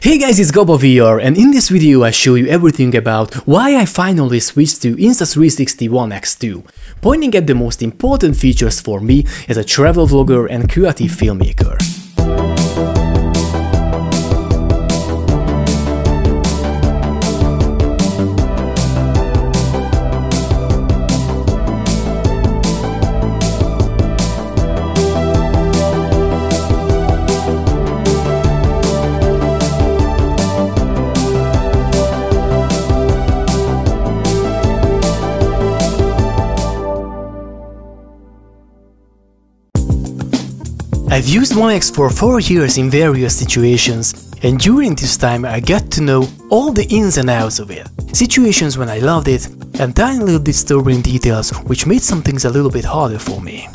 Hey guys, it's gabavr, and in this video I show you everything about why I finally switched to Insta360 ONE X2, pointing at the most important features for me as a travel vlogger and creative filmmaker. I've used ONE X for 4 years in various situations, and during this time I got to know all the ins and outs of it. Situations when I loved it, and tiny little disturbing details which made some things a little bit harder for me.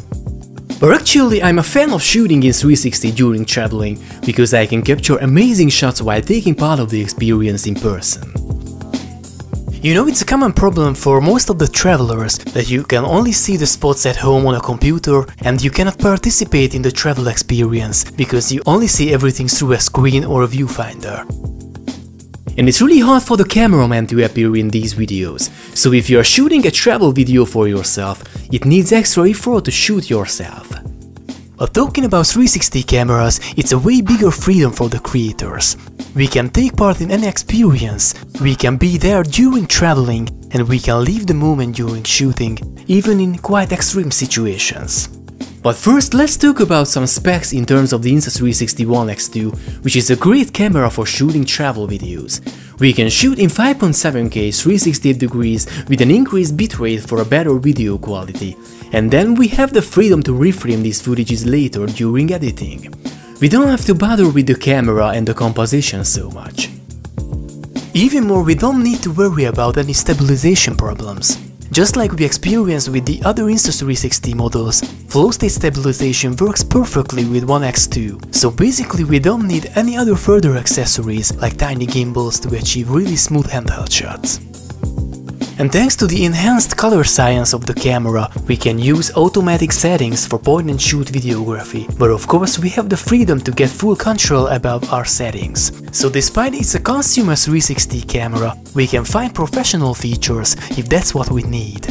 But actually I'm a fan of shooting in 360 during traveling, because I can capture amazing shots while taking part of the experience in person. You know, it's a common problem for most of the travelers that you can only see the spots at home on a computer and you cannot participate in the travel experience because you only see everything through a screen or a viewfinder. And it's really hard for the cameraman to appear in these videos, so if you are shooting a travel video for yourself, it needs extra effort to shoot yourself. But talking about 360 cameras, it's a way bigger freedom for the creators. We can take part in any experience, we can be there during traveling, and we can leave the moment during shooting, even in quite extreme situations. But first, let's talk about some specs in terms of the Insta360 ONE X2, which is a great camera for shooting travel videos. We can shoot in 5.7K 360 degrees with an increased bitrate for a better video quality, and then we have the freedom to reframe these footages later during editing. We don't have to bother with the camera and the composition so much. Even more, we don't need to worry about any stabilization problems. Just like we experienced with the other Insta360 models, flow state stabilization works perfectly with ONE X2, so basically we don't need any other further accessories like tiny gimbals to achieve really smooth handheld shots. And thanks to the enhanced color science of the camera, we can use automatic settings for point-and-shoot videography, but of course we have the freedom to get full control about our settings. So despite it's a consumer 360 camera, we can find professional features if that's what we need.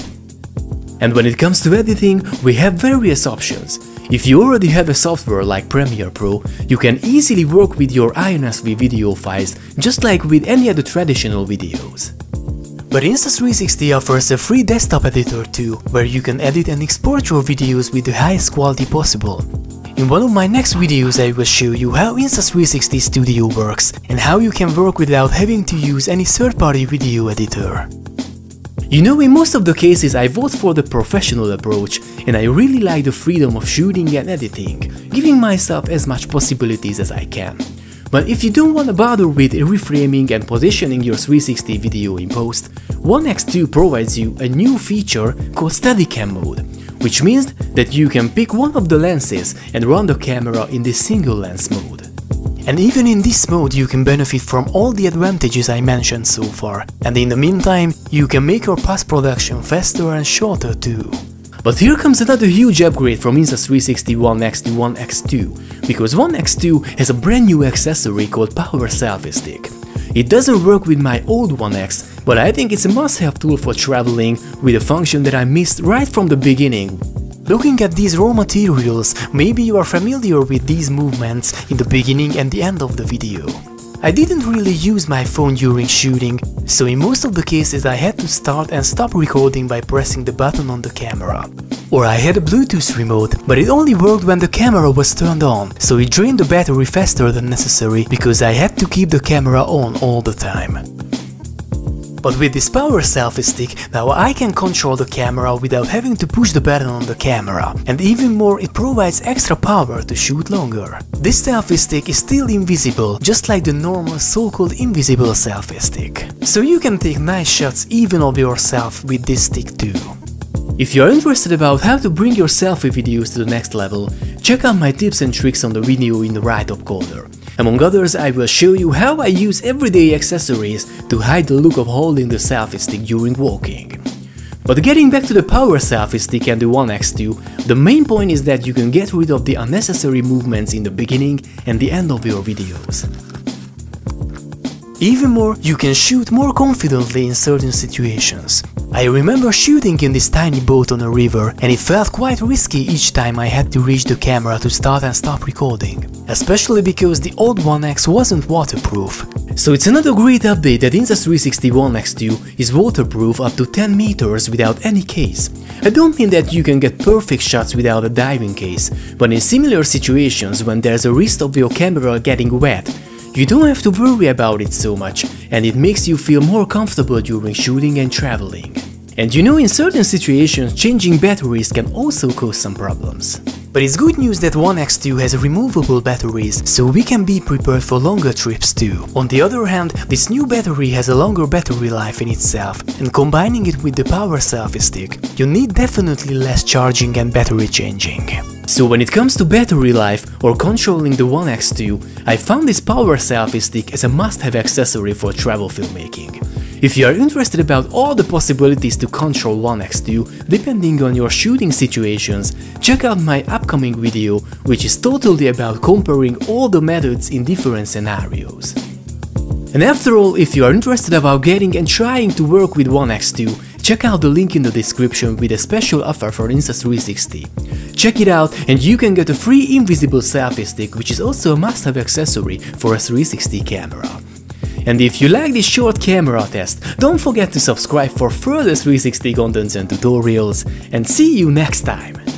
And when it comes to editing, we have various options. If you already have a software like Premiere Pro, you can easily work with your INSV video files just like with any other traditional videos. But Insta360 offers a free desktop editor too, where you can edit and export your videos with the highest quality possible. In one of my next videos I will show you how Insta360 Studio works and how you can work without having to use any third-party video editor. You know, in most of the cases I vote for the professional approach, and I really like the freedom of shooting and editing, giving myself as much possibilities as I can. But if you don't want to bother with reframing and positioning your 360 video in post, ONE X2 provides you a new feature called Steadicam mode, which means that you can pick one of the lenses and run the camera in this single lens mode. And even in this mode you can benefit from all the advantages I mentioned so far, and in the meantime you can make your post-production faster and shorter too. But here comes another huge upgrade from Insta360 ONE X to ONE X2, because ONE X2 has a brand new accessory called Power Selfie Stick. It doesn't work with my old ONE X, but I think it's a must-have tool for traveling with a function that I missed right from the beginning. Looking at these raw materials, maybe you are familiar with these movements in the beginning and the end of the video. I didn't really use my phone during shooting, so in most of the cases I had to start and stop recording by pressing the button on the camera. Or I had a Bluetooth remote, but it only worked when the camera was turned on, so it drained the battery faster than necessary because I had to keep the camera on all the time. But with this Power Selfie Stick, now I can control the camera without having to push the button on the camera, and even more, it provides extra power to shoot longer. This selfie stick is still invisible, just like the normal so-called invisible selfie stick. So you can take nice shots even of yourself with this stick too. If you are interested about how to bring your selfie videos to the next level, check out my tips and tricks on the video in the right top corner. Among others, I will show you how I use everyday accessories to hide the look of holding the selfie stick during walking. But getting back to the Power Selfie Stick and the ONE X2, the main point is that you can get rid of the unnecessary movements in the beginning and the end of your videos. Even more, you can shoot more confidently in certain situations. I remember shooting in this tiny boat on a river, and it felt quite risky each time I had to reach the camera to start and stop recording, especially because the old One X wasn't waterproof. So it's another great update that Insta360 ONE X2 is waterproof up to 10 meters without any case. I don't mean that you can get perfect shots without a diving case, but in similar situations when there's a risk of your camera getting wet, you don't have to worry about it so much, and it makes you feel more comfortable during shooting and traveling. And you know, in certain situations, changing batteries can also cause some problems. But it's good news that One X2 has removable batteries, so we can be prepared for longer trips too. On the other hand, this new battery has a longer battery life in itself, and combining it with the Power Selfie Stick, you need definitely less charging and battery changing. So when it comes to battery life or controlling the One X2, I found this Power Selfie Stick as a must-have accessory for travel filmmaking. If you are interested about all the possibilities to control One X2 depending on your shooting situations, check out my upcoming video, which is totally about comparing all the methods in different scenarios. And after all, if you are interested about getting and trying to work with One X2, check out the link in the description with a special offer for Insta360. Check it out and you can get a free invisible selfie stick, which is also a must-have accessory for a 360 camera. And if you like this short camera test, don't forget to subscribe for further 360 contents and tutorials, and see you next time!